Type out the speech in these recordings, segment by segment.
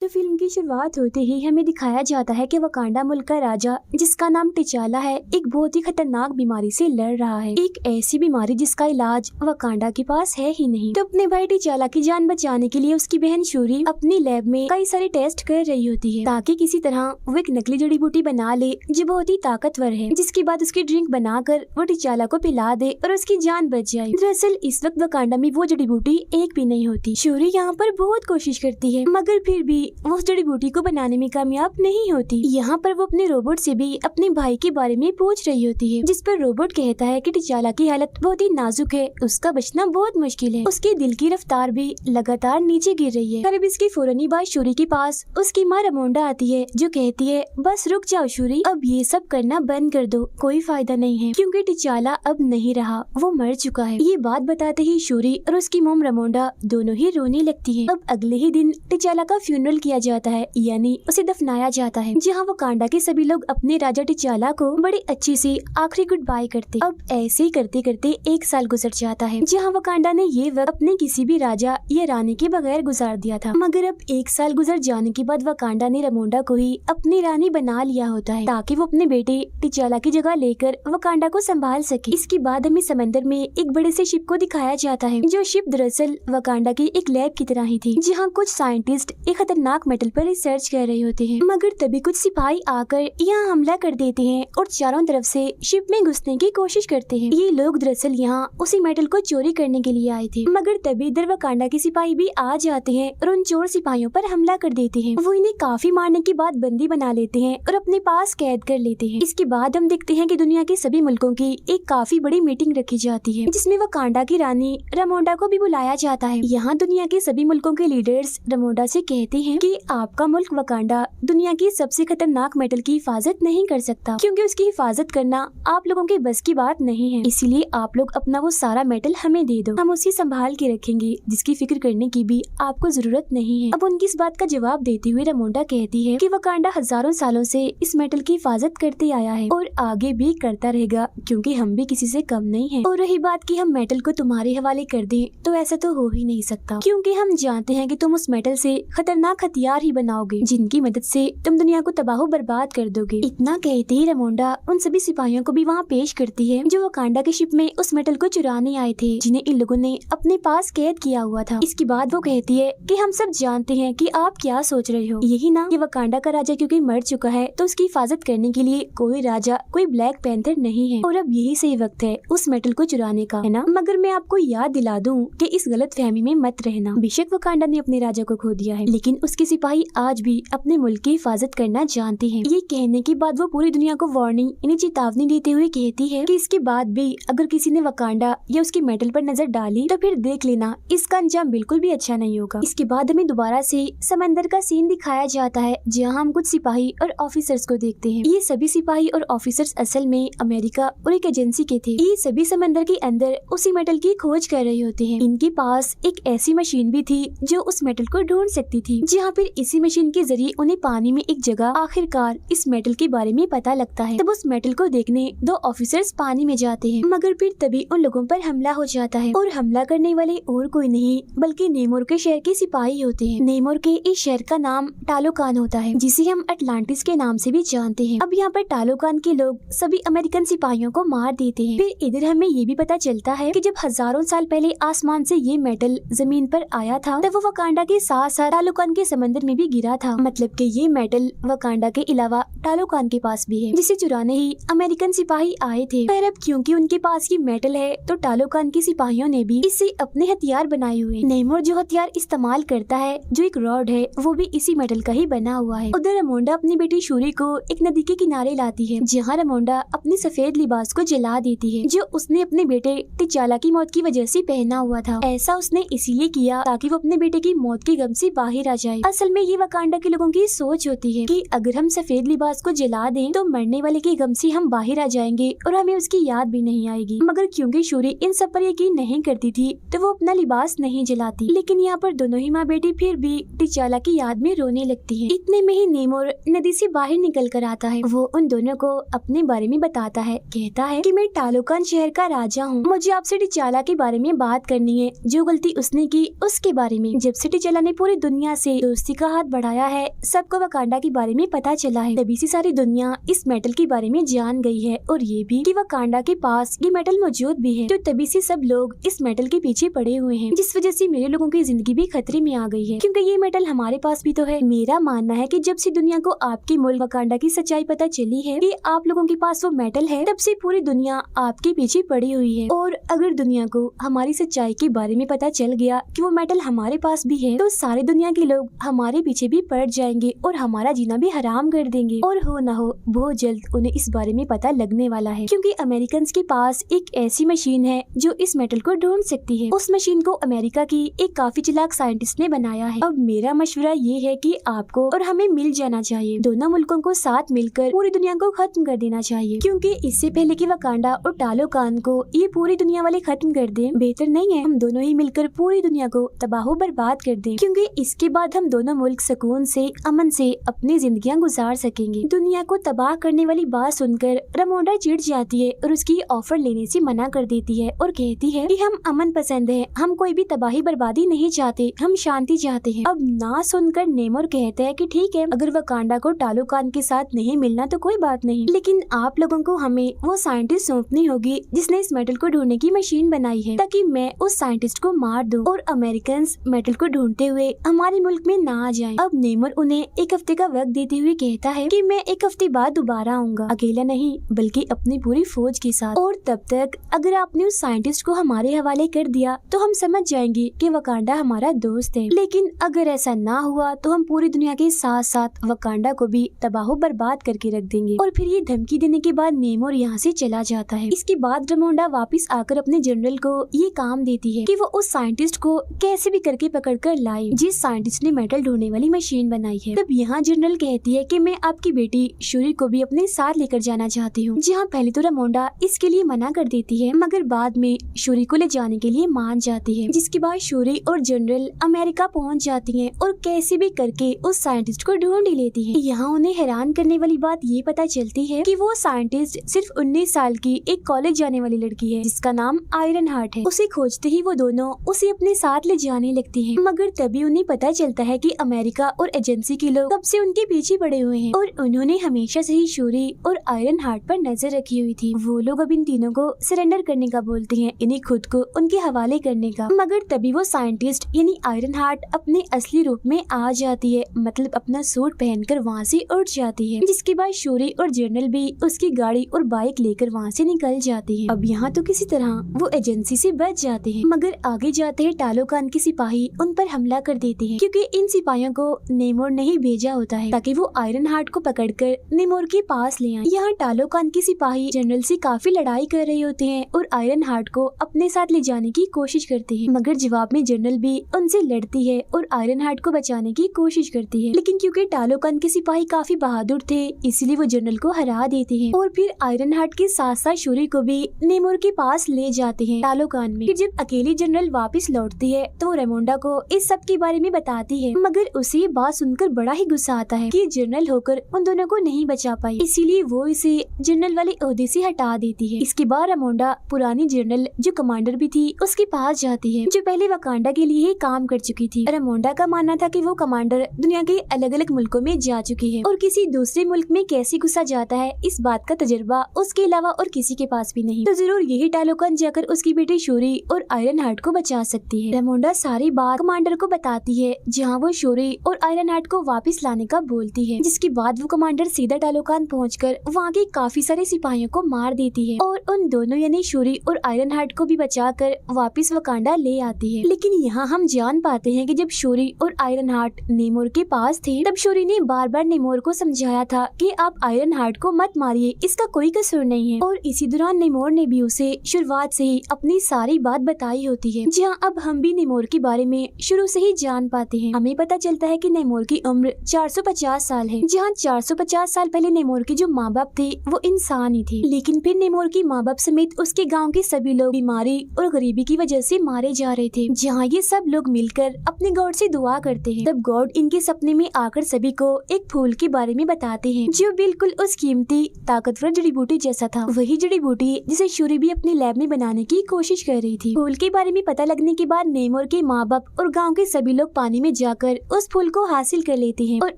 तो फिल्म की शुरुआत होते ही हमें दिखाया जाता है कि वकांडा मुल्क का राजा, जिसका नाम टिचाला है, एक बहुत ही खतरनाक बीमारी से लड़ रहा है। एक ऐसी बीमारी जिसका इलाज वकांडा के पास है ही नहीं। तो अपने भाई टिचाला की जान बचाने के लिए उसकी बहन शूरी अपनी लैब में कई सारे टेस्ट कर रही होती है, ताकि किसी तरह वो एक नकली जड़ी बूटी बना ले जो बहुत ही ताकतवर है, जिसके बाद उसकी ड्रिंक बनाकर वो टिचाला को पिला दे और उसकी जान बच जाए। दरअसल इस वक्त वकांडा में वो जड़ी बूटी एक भी नहीं होती। शूरी यहाँ पर बहुत कोशिश करती है, मगर फिर भी वो उस जड़ी बूटी को बनाने में कामयाब नहीं होती। यहाँ पर वो अपने रोबोट से भी अपने भाई के बारे में पूछ रही होती है, जिस पर रोबोट कहता है कि टिचाला की हालत बहुत ही नाजुक है, उसका बचना बहुत मुश्किल है, उसके दिल की रफ्तार भी लगातार नीचे गिर रही है। फिर इसकी फौरनी बाद शूरी के पास उसकी माँ रमोंडा आती है, जो कहती है बस रुक जाओ शूरी, अब ये सब करना बंद कर दो, कोई फायदा नहीं है, क्योंकि टिचाला अब नहीं रहा, वो मर चुका है। ये बात बताते ही शूरी और उसकी मोम रमोंडा दोनों ही रोने लगती है। अब अगले ही दिन टिचाला का फ्यूनरल किया जाता है, यानी उसे दफनाया जाता है, जहाँ वकांडा के सभी लोग अपने राजा टिचाला को बड़ी अच्छी से आखिरी गुड बाय करते। अब ऐसे ही करते करते एक साल गुजर जाता है, जहाँ वकांडा ने ये वक्त अपने किसी भी राजा या रानी के बगैर गुजार दिया था। मगर अब एक साल गुजर जाने के बाद वकांडा ने रमोंडा को ही अपनी रानी बना लिया होता है, ताकि वो अपने बेटे टिचाला की जगह लेकर वकांडा को संभाल सके। इसके बाद हमें समंदर में एक बड़े से शिप को दिखाया जाता है, जो शिप दरअसल वकांडा की एक लैब की तरह ही थी, जहाँ कुछ साइंटिस्ट एक खतरनाक मेटल पर रिसर्च कर रहे होते हैं। मगर तभी कुछ सिपाही आकर यहाँ हमला कर देते हैं और चारों तरफ से शिप में घुसने की कोशिश करते हैं। ये लोग दरअसल यहाँ उसी मेटल को चोरी करने के लिए आए थे, मगर तभी इधर वकांडा के सिपाही भी आ जाते हैं और उन चोर सिपाहियों पर हमला कर देते हैं। वो इन्हें काफी मारने के बाद बंदी बना लेते हैं और अपने पास कैद कर लेते हैं। इसके बाद हम देखते हैं कि दुनिया के सभी मुल्कों की एक काफी बड़ी मीटिंग रखी जाती है, जिसमें वकांडा की रानी रमोंडा को भी बुलाया जाता है। यहाँ दुनिया के सभी मुल्कों के लीडर्स रमोंडा से कहते हैं कि आपका मुल्क वकांडा दुनिया की सबसे खतरनाक मेटल की हिफाजत नहीं कर सकता, क्योंकि उसकी हिफाजत करना आप लोगों के बस की बात नहीं है, इसीलिए आप लोग अपना वो सारा मेटल हमें दे दो, हम उसे संभाल के रखेंगे, जिसकी फिक्र करने की भी आपको जरूरत नहीं है। अब उनकी इस बात का जवाब देते हुए रमोंडा कहती है कि वकांडा हजारों सालों से इस मेटल की हिफाजत करते आया है और आगे भी करता रहेगा, क्योंकि हम भी किसी से कम नहीं है। और रही बात कि हम मेटल को तुम्हारे हवाले कर दें, तो ऐसा तो हो ही नहीं सकता, क्योंकि हम जानते हैं कि तुम उस मेटल से खतरनाक हथियार ही बनाओगे, जिनकी मदद से तुम दुनिया को तबाह बर्बाद कर दोगे। इतना कहते ही रमोंडा उन सभी सिपाहियों को भी वहाँ पेश करती है, जो वकांडा के शिप में उस मेटल को चुराने आए थे, जिन्हें इन लोगों ने अपने पास कैद किया हुआ था। इसके बाद वो कहती है कि हम सब जानते हैं कि आप क्या सोच रहे हो, यही ना कि वकांडा का राजा क्योंकि मर चुका है तो उसकी हिफाजत करने के लिए कोई राजा, कोई ब्लैक पैंथर नहीं है, और अब यही सही वक्त है उस मेटल को चुराने का, है ना। मगर मैं आपको याद दिला दूं कि इस गलत फहमी में मत रहना। बेशक वकांडा ने अपने राजा को खो दिया है, लेकिन उसके सिपाही आज भी अपने मुल्क की हिफाजत करना जानते हैं। ये कहने के बाद वो पूरी दुनिया को वार्निंग, यानी चेतावनी देते हुए कहती है कि इसके बाद भी अगर किसी ने वकांडा या उसके मेटल पर नजर डाली तो फिर देख लेना, इसका अंजाम बिल्कुल भी अच्छा नहीं होगा। इसके बाद हमें दोबारा से समंदर का सीन दिखाया जाता है, जहाँ हम कुछ सिपाही और ऑफिसर्स को देखते हैं। ये सभी सिपाही और ऑफिसर्स असल में अमेरिका और एक एजेंसी के थे। ये सभी समंदर के अंदर उसी मेटल की खोज कर रहे होते हैं। इनके पास एक ऐसी मशीन भी थी जो उस मेटल को ढूंढ सकती थी, जहाँ फिर इसी मशीन के जरिए उन्हें पानी में एक जगह आखिरकार इस मेटल के बारे में पता लगता है। तब उस मेटल को देखने दो ऑफिसर्स पानी में जाते हैं, मगर फिर तभी उन लोगों पर हमला हो जाता है, और हमला करने वाले और कोई नहीं बल्कि नेमोर के शहर के सिपाही होते हैं। नेमोर के इस शहर का नाम टालोकान होता है, जिसे हम अटलांटिस के नाम से भी जानते हैं। अब यहाँ पर टालोकान के लोग सभी अमेरिकन सिपाहियों को मार देते हैं। फिर इधर हमें ये भी पता चलता है कि जब हजारों साल पहले आसमान से ये मेटल जमीन पर आया था, तब वो वकांडा के साथ साथ टालोकान के समंदर में भी गिरा था। मतलब कि ये मेटल वकांडा के अलावा टालोकान के पास भी है, जिसे चुराने ही अमेरिकन सिपाही आए थे। पर अब क्योंकि उनके पास ये मेटल है, तो टालोकान के सिपाहियों ने भी इससे अपने हथियार बनाए हुए। नेमोर जो हथियार इस्तेमाल करता है, जो एक रॉड है, वो भी इसी मेटल का ही बना हुआ है। उधर रमोंडा अपनी बेटी शूरी को एक नदी के किनारे लाती है, जहाँ रमोंडा अपनी सफेद लिबास को जला देती है, जो उसने अपने बेटे टिचाला की मौत की वजह से पहना हुआ था। ऐसा उसने इसीलिए किया ताकि वो अपने बेटे की मौत के गम से बाहर आ जाए। असल में ये वकांडा के लोगों की सोच होती है कि अगर हम सफेद लिबास को जला दें तो मरने वाले के गम से हम बाहर आ जाएंगे और हमें उसकी याद भी नहीं आएगी। मगर क्योंकि शूरी इन सब पर यकीन नहीं करती थी, तो वो अपना लिबास नहीं जलाती। लेकिन यहाँ पर दोनों ही माँ बेटी फिर भी टिचाला की याद में रोने लगती है। इतने में ही नेमोर नदी से बाहर निकल कर आता है। वो उन दोनों को अपने बारे में बताता है, कहता है कि मैं टालोकान शहर का राजा हूँ, मुझे आपसे टिचाला के बारे में बात करनी है, जो गलती उसने की उसके बारे में। जब से टिचाला ने पूरी दुनिया से दोस्ती का हाथ बढ़ाया है, सबको वकांडा के बारे में पता चला है। तभी से सारी दुनिया इस मेटल के बारे में जान गई है और ये भी कि वकांडा के पास ये मेटल मौजूद भी है। तो तभी से सब लोग इस मेटल के पीछे पड़े हुए हैं, जिस वजह से मेरे लोगों की जिंदगी भी खतरे में आ गई है, क्योंकि ये मेटल हमारे पास भी तो है। मेरा मानना है कि जब से दुनिया को आपके मुल्क वकांडा की सच्चाई पता चली है कि आप लोगों के पास वो मेटल है, तब से पूरी दुनिया आपके पीछे पड़ी हुई है। और अगर दुनिया को हमारी सच्चाई के बारे में पता चल गया कि वो मेटल हमारे पास भी है, तो सारी दुनिया के लोग हमारे पीछे भी पड़ जाएंगे और हमारा जीना भी हराम कर देंगे। और हो ना हो बहुत जल्द उन्हें इस बारे में पता लगने वाला है, क्योंकि अमेरिकन के पास एक ऐसी मशीन है जो इस मेटल को ढूंढ सकती है। उस मशीन को अमेरिका की एक काफी चालाक साइंटिस्ट ने बनाया है। अब मेरा मशवरा ये है कि आपको और हमें मिल जाना चाहिए, दोनों मुल्कों को साथ मिलकर पूरी दुनिया को खत्म कर देना चाहिए, क्योंकि इससे पहले कि वकांडा और टालोकान को ये पूरी दुनिया वाले खत्म कर दें, बेहतर नहीं है हम दोनों ही मिलकर पूरी दुनिया को तबाह बर्बाद कर दें, क्योंकि इसके बाद हम दोनों मुल्क सुकून से अमन से अपनी जिंदगियां गुजार सकेंगे। दुनिया को तबाह करने वाली बात सुनकर रमोंडा चिढ़ जाती है और उसकी ऑफर लेने से मना कर देती है और कहती है कि हम अमन पसंद है, हम कोई भी तबाही बर्बादी नहीं चाहते, हम शांति चाहते हैं। अब ना सुनकर नेमोर कहता है कि ठीक है, अगर वकांडा को टालोकान के साथ नहीं मिलना तो कोई बात नहीं, लेकिन आप लोगों को हमें वो साइंटिस्ट सौंपनी होगी जिसने इस मेटल को ढूंढने की मशीन बनाई है, ताकि मैं उस साइंटिस्ट को मार दूं और अमेरिकन मेटल को ढूंढते हुए हमारे मुल्क में ना आ जाएं। अब नेमोर उन्हें एक हफ्ते का वक्त देते हुए कहता है कि मैं एक हफ्ते बाद दोबारा आऊंगा, अकेला नहीं बल्कि अपनी पूरी फौज के साथ, और तब तक अगर आपने उस साइंटिस्ट को हमारे हवाले कर दिया तो हम समझ जाएंगे कि वकांडा हमारा दोस्त है, लेकिन अगर ऐसा ना हुआ तो हम पूरी दुनिया के साथ साथ वकांडा को भी तबाह बर्बाद करके रख देंगे। और फिर ये धमकी देने के बाद नेमोर यहाँ से चला जाता है। इसके बाद रमोंडा वापस आकर अपने जनरल को ये काम देती है कि वो उस साइंटिस्ट को कैसे भी करके पकड़ कर लाए जिस साइंटिस्ट ने मेटल ढूंढने वाली मशीन बनाई है। तब यहाँ जनरल कहती है कि मैं आपकी बेटी शूरी को भी अपने साथ लेकर जाना चाहती हूँ। जहाँ पहले तो रमोंडा इसके लिए मना कर देती है, मगर बाद में शूरी को ले जाने के लिए मान जाती है। जिसके बाद शूरी और जनरल अमेरिका पहुँच जाती है और कैसे भी करके उस साइंटिस्ट को ढूंढ ही लेती है। यहाँ उन्हें हैरान करने वाली बात ये पता चलती है कि वो साइंटिस्ट सिर्फ 19 साल की एक कॉलेज जाने वाली लड़की है जिसका नाम आयरन हार्ट है। उसे खोजते ही वो दोनों उसे अपने साथ ले जाने लगती हैं, मगर तभी उन्हें पता चलता है कि अमेरिका और एजेंसी के लोग कब से उनके पीछे पड़े हुए हैं और उन्होंने हमेशा से ही शूरी और आयरन हार्ट पर नजर रखी हुई थी। वो लोग अब इन तीनों को सरेंडर करने का बोलते हैं, इन्हें खुद को उनके हवाले करने का, मगर तभी वो साइंटिस्ट यानी आयरन हार्ट अपने असली रूप में आ जाती है, मतलब अपना सूट पहनकर वहाँ से उठ जाती है। जिसके बाद शूरी और जनरल भी उसकी गाड़ी और बाइक लेकर वहाँ से निकल जाती है। अब यहाँ तो किसी तरह वो एजेंसी से बच जाते हैं, मगर आगे जाते हैं टालोकान के सिपाही उन पर हमला कर देते हैं, क्योंकि इन सिपाहियों को नेमोर ने ही भेजा होता है ताकि वो आयरन हार्ट को पकड़कर नेमोर के पास ले आए। यहाँ टालोकान के सिपाही जनरल से काफी लड़ाई कर रहे होते हैं और आयरन हार्ट को अपने साथ ले जाने की कोशिश करते हैं, मगर जवाब में जनरल भी उनसे लड़ती है और आयरन हार्ट को बचाने की कोशिश करती है। लेकिन क्योंकि टालोकान के सिपाही काफी बहादुर थे, इसलिए वो जनरल को हरा देते हैं और फिर आयरन हार्ट के साथ साथ शूरी को भी नेमोर के पास ले जाते हैं टालोकान में। फिर जब अकेली जनरल वापस लौटती है तो रेमोंडा को इस सब के बारे में बताती है, मगर उसे ये बात सुनकर बड़ा ही गुस्सा आता है कि जनरल होकर उन दोनों को नहीं बचा पाई, इसीलिए वो इसे जनरल वाले ओहदे से हटा देती है। इसके बाद रेमोंडा पुरानी जनरल जो कमांडर भी थी उसके पास जाती है, जो पहले वकांडा के लिए ही काम कर चुकी थी। रेमोंडा का मानना था कि वो कमांडर दुनिया के अलग अलग मुल्कों में जा चुकी है और किसी दूसरे मुल्क में कैसे घुसा जाता है इस बात का तजुर्बा उसके अलावा और किसी के पास भी नहीं, तो जरूर यही टालोकान जाकर उसकी बेटी शूरी और आयरन हार्ट को बचा सकती है। रेमोंडा सारी बात कमांडर को बताती है, जहाँ वो शूरी और आयरन हार्ट को वापस लाने का बोलती है। जिसके बाद वो कमांडर सीधा टालोकान पहुंचकर वहाँ के काफी सारे सिपाहियों को मार देती है और उन दोनों यानी शूरी और आयरन हार्ट को भी बचाकर वापस वकांडा ले आती है। लेकिन यहाँ हम जान पाते हैं कि जब शूरी और आयरन हार्ट नेमोर के पास थे, तब शूरी ने बार बार नेमोर को समझाया था कि आप आयरन हार्ट को मत मारिए, इसका कोई कसूर नहीं है। और इसी दौरान नेमोर ने भी उसे शुरुआत से ही अपनी सारी बात बताई होती है। जहाँ अब हम भी नेमोर के बारे में शुरू से ही जान पाते हैं। हमें पता चलता है कि नेमोर की उम्र 450 साल है, जहाँ 450 साल पहले नेमोर के जो माँ बाप थे वो इंसान ही थे, लेकिन फिर नेमोर की माँ बाप समेत उसके गाँव के सभी लोग बीमारी और गरीबी की वजह से मारे जा रहे थे। जहाँ ये सब लोग मिलकर अपने गॉड से दुआ करते हैं, तब गॉड इनके सपने में आकर सभी को एक फूल के बारे में बताते हैं जो बिल्कुल उस कीमती ताकतवर जड़ी बूटी जैसा था, वही जड़ी बूटी जिसे शूरी भी अपने लैब में बनाने की कोशिश कर रही थी। फूल के बारे में पता लगने के बाद नेमोर के माँ बाप और गाँव के सभी लोग पानी में जाकर जाकर उस फूल को हासिल कर लेते हैं और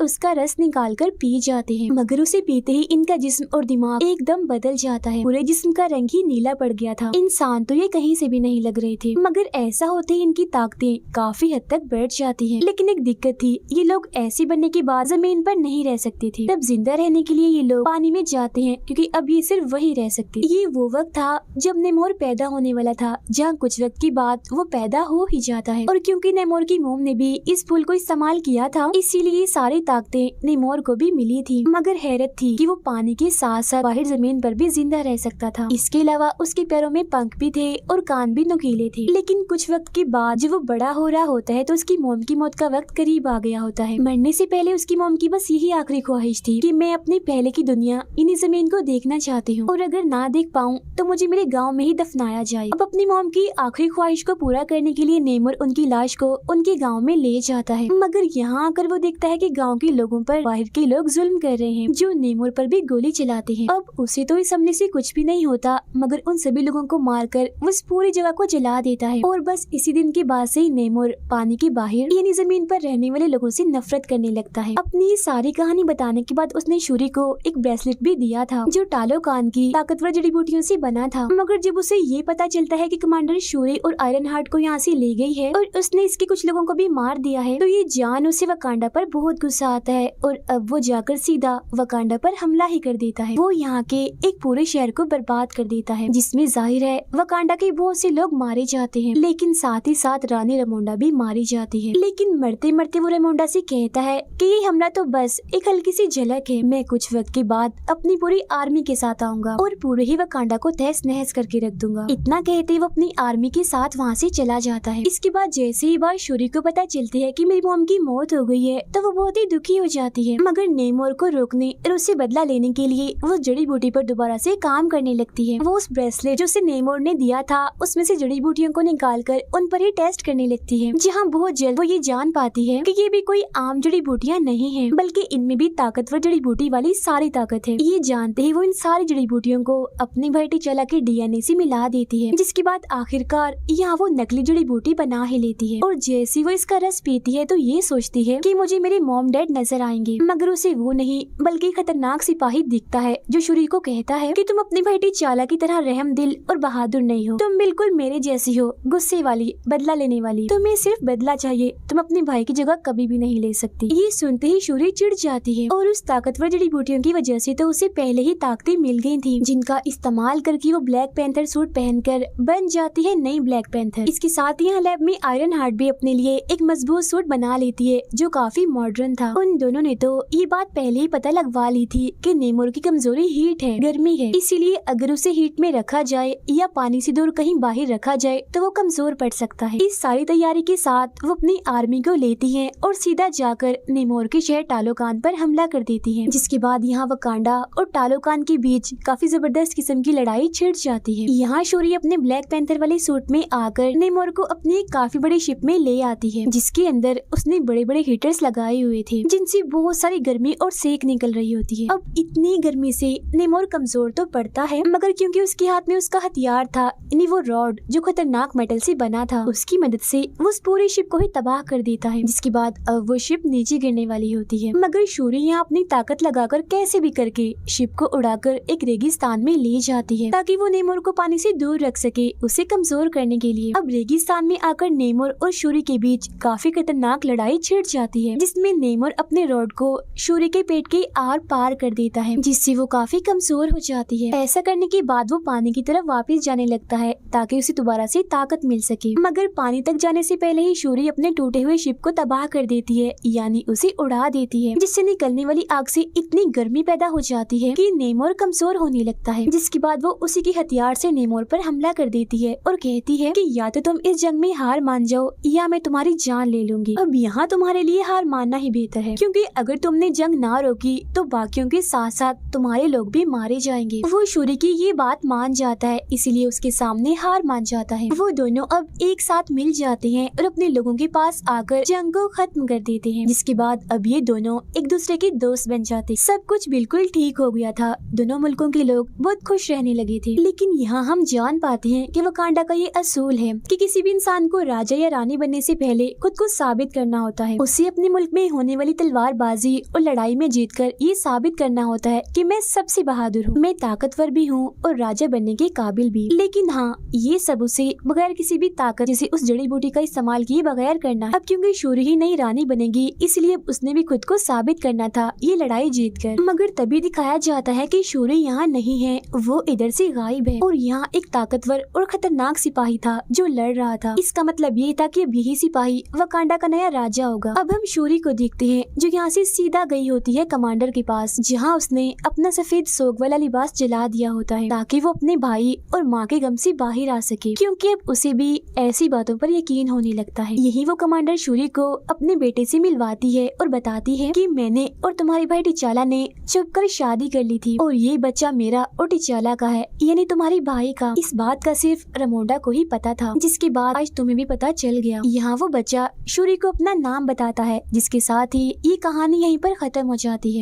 उसका रस निकाल कर पी जाते हैं। मगर उसे पीते ही इनका जिस्म और दिमाग एकदम बदल जाता है। पूरे जिस्म का रंग ही नीला पड़ गया था। इंसान तो ये कहीं से भी नहीं लग रहे थे, मगर ऐसा होते ही इनकी ताकतें काफी हद तक बढ़ जाती हैं। लेकिन एक दिक्कत थी, ये लोग ऐसे बनने के बाद जमीन पर नहीं रह सकते थे। तब जिंदा रहने के लिए ये लोग पानी में जाते हैं, क्योंकि अब ये सिर्फ वही रह सकते। ये वो वक्त था जब नेमोर पैदा होने वाला था, जहाँ कुछ वक्त के बाद वो पैदा हो ही जाता है। और क्योंकि नेमोर की मोम ने भी इस फूल को इस्तेमाल किया था, इसीलिए सारी ताकतें नेमोर को भी मिली थी। मगर हैरत थी कि वो पानी के साथ साथ बाहर जमीन पर भी जिंदा रह सकता था। इसके अलावा उसके पैरों में पंख भी थे और कान भी नुकीले थे। लेकिन कुछ वक्त के बाद जब वो बड़ा हो रहा होता है तो उसकी मोम की मौत का वक्त करीब आ गया होता है। मरने से पहले उसकी मोम की बस यही आखिरी ख्वाहिश थी कि मैं अपनी पहले की दुनिया इन्हीं जमीन को देखना चाहती हूँ, और अगर ना देख पाऊँ तो मुझे मेरे गाँव में ही दफनाया जाए। अब अपनी मोम की आखिरी ख्वाहिश को पूरा करने के लिए नेमोर उनकी लाश को उनके गाँव में ले जाता है। मगर यहाँ आकर वो देखता है कि गाँव के लोगों पर बाहर के लोग जुल्म कर रहे हैं, जो नेमोर पर भी गोली चलाते हैं। अब उसे तो इस हमले से कुछ भी नहीं होता, मगर उन सभी लोगों को मारकर वो इस पूरी जगह को जला देता है। और बस इसी दिन के बाद से ही नेमोर पानी के बाहर यानी जमीन पर रहने वाले लोगों से नफरत करने लगता है। अपनी सारी कहानी बताने के बाद उसने शूरी को एक ब्रेसलेट भी दिया था, जो टालोकान की ताकतवर जड़ी बूटियों से बना था। मगर जब उसे ये पता चलता है कि कमांडर शूरी और आयरन हार्ट को यहाँ से ले गई है और उसने इसके कुछ लोगों को भी मार दिया है, तो ये जान उसे वकांडा पर बहुत गुस्सा आता है और अब वो जाकर सीधा वकांडा पर हमला ही कर देता है। वो यहाँ के एक पूरे शहर को बर्बाद कर देता है, जिसमें जाहिर है वकांडा के बहुत से लोग मारे जाते हैं, लेकिन साथ ही साथ रानी रेमोंडा भी मारी जाती है। लेकिन मरते मरते वो रेमोंडा से कहता है कि ये हमला तो बस एक हल्की सी झलक है, मैं कुछ वक्त के बाद अपनी पूरी आर्मी के साथ आऊंगा और पूरे ही वकांडा को तहस नहस करके रख दूंगा। इतना कहते ही वो अपनी आर्मी के साथ वहाँ से चला जाता है। इसके बाद जैसे ही बात शूरी को पता चलती है कि मेरी मॉम की मौत हो गई है, तो वो बहुत ही दुखी हो जाती है। मगर नेमोर को रोकने और उससे बदला लेने के लिए वो जड़ी बूटी पर दोबारा से काम करने लगती है। वो उस ब्रेसलेट जो उसे नेमोर ने दिया था उसमें से जड़ी बूटियों को निकालकर उन पर ही टेस्ट करने लगती है, जहाँ बहुत जल्द वो ये जान पाती है कि ये भी कोई आम जड़ी बूटियाँ नहीं है, बल्कि इनमें भी ताकतवर जड़ी बूटी वाली सारी ताकत है। ये जानते ही वो इन सारी जड़ी बूटियों को अपनी भाई टिचाला के डीएनए से मिला देती है, जिसके बाद आखिरकार यहाँ वो नकली जड़ी बूटी बना ही लेती है। और जैसे वो इसका रस पीती है तो ये सोचती है कि मुझे मेरे मॉम डैड नजर आएंगे, मगर उसे वो नहीं बल्कि खतरनाक सिपाही दिखता है, जो शूरी को कहता है कि तुम अपनी भाई टिचाला की तरह रहम दिल और बहादुर नहीं हो, तुम बिल्कुल मेरे जैसी हो, गुस्से वाली, बदला लेने वाली। तुम्हें सिर्फ बदला चाहिए, तुम अपने भाई की जगह कभी भी नहीं ले सकती। ये सुनते ही शूरी चिढ़ जाती है और उस ताकतवर जड़ी बूटियों की वजह से तो उसे पहले ही ताकतें मिल गई थी, जिनका इस्तेमाल करके वो ब्लैक पैंथर सूट पहनकर बन जाती है नई ब्लैक पैंथर। इसके साथ यहाँ लैब में आयरन हार्ट भी अपने लिए एक मजबूत सूट बना लेती है, जो काफी मॉडर्न था। उन दोनों ने तो ये बात पहले ही पता लगवा ली थी कि नेमोर की कमजोरी हीट है, गर्मी है, इसीलिए अगर उसे हीट में रखा जाए या पानी से दूर कहीं बाहर रखा जाए तो वो कमजोर पड़ सकता है। इस सारी तैयारी के साथ वो अपनी आर्मी को लेती है और सीधा जाकर नेमोर के शहर टालोकान पर हमला कर देती है, जिसके बाद यहाँ वकांडा और टालोकान के बीच काफी जबरदस्त किस्म की लड़ाई छिड़ जाती है। यहाँ शूरी अपने ब्लैक पैंथर वाले सूट में आकर नेमोर को अपनी एक काफी बड़ी शिप में ले आती है, जिसके अंदर उसने बड़े बड़े हीटर्स लगाए हुए थे, जिनसे बहुत सारी गर्मी और सेक निकल रही होती है। अब इतनी गर्मी से नेमोर कमजोर तो पड़ता है, मगर क्योंकि उसके हाथ में उसका हथियार था, यानी वो रॉड जो खतरनाक मेटल से बना था, उसकी मदद से वो उस पूरी शिप को ही तबाह कर देता है, जिसके बाद अब वो शिप नीचे गिरने वाली होती है। मगर शूरी यहाँ अपनी ताकत लगाकर कैसे भी करके शिप को उड़ाकर एक रेगिस्तान में ले जाती है, ताकि वो नेमोर को पानी से दूर रख सके, उसे कमजोर करने के लिए। अब रेगिस्तान में आकर नेमोर और शूरी के बीच काफी खतरनाक लड़ाई छिड़ जाती है, जिसमें नेमोर अपने रॉड को शूरी के पेट के आर पार कर देता है, जिससे वो काफी कमजोर हो जाती है। ऐसा करने के बाद वो पानी की तरफ वापस जाने लगता है, ताकि उसे दोबारा से ताकत मिल सके। मगर पानी तक जाने से पहले ही शूरी अपने टूटे हुए शिप को तबाह कर देती है, यानी उसे उड़ा देती है, जिससे निकलने वाली आग से इतनी गर्मी पैदा हो जाती है कि नेमोर कमजोर होने लगता है। जिसके बाद वो उसी के हथियार से नेमोर पर हमला कर देती है और कहती है कि या तो तुम इस जंग में हार मान जाओ या मैं तुम्हारी जान ले लूंगी। अब यहाँ तुम्हारे लिए हार मानना ही बेहतर है, क्योंकि अगर तुमने जंग ना रोकी तो बाकियों के साथ साथ तुम्हारे लोग भी मारे जाएंगे। वो शूरी की ये बात मान जाता है, इसीलिए उसके सामने हार मान जाता है। वो दोनों अब एक साथ मिल जाते हैं और अपने लोगों के पास आकर जंग को खत्म कर देते हैं, जिसके बाद अब ये दोनों एक दूसरे के दोस्त बन जाते। सब कुछ बिल्कुल ठीक हो गया था, दोनों मुल्कों के लोग बहुत खुश रहने लगे थे। लेकिन यहाँ हम जान पाते हैं कि वकांडा का ये असूल है कि किसी भी इंसान को राजा या रानी बनने से पहले खुद को साबित साबित करना होता है। उसे अपने मुल्क में होने वाली तलवारबाजी और लड़ाई में जीतकर ये साबित करना होता है कि मैं सबसे बहादुर हूँ, मैं ताकतवर भी हूँ और राजा बनने के काबिल भी। लेकिन हाँ, ये सब उसे बगैर किसी भी ताकत जैसे उस जड़ी बूटी का इस्तेमाल किए बगैर करना है। अब क्योंकि शूरी ही नई रानी बनेगी, इसलिए उसने भी खुद को साबित करना था ये लड़ाई जीतकर। मगर तभी दिखाया जाता है कि शूरी यहाँ नहीं है, वो इधर से गायब है और यहाँ एक ताकतवर और खतरनाक सिपाही था जो लड़ रहा था। इसका मतलब ये था कि अब यही सिपाही वकांडा का नया राजा होगा। अब हम शूरी को देखते हैं जो यहाँ से सीधा गई होती है कमांडर के पास, जहाँ उसने अपना सफेद सोग वाला लिबास जला दिया होता है ताकि वो अपने भाई और माँ के गम से बाहर आ सके, क्योंकि अब उसे भी ऐसी बातों पर यकीन होने लगता है। यही वो कमांडर शूरी को अपने बेटे से मिलवाती है और बताती है कि मैंने और तुम्हारे भाई टिचाला ने छुपकर शादी कर ली थी और ये बच्चा मेरा और टिचाला का है, यानी तुम्हारे भाई का। इस बात का सिर्फ रमोंडा को ही पता था, जिसके बाद आज तुम्हें भी पता चल गया। यहाँ वो बच्चा शूरी को अपना नाम बताता है, जिसके साथ ही ये कहानी यहीं पर खत्म हो जाती है।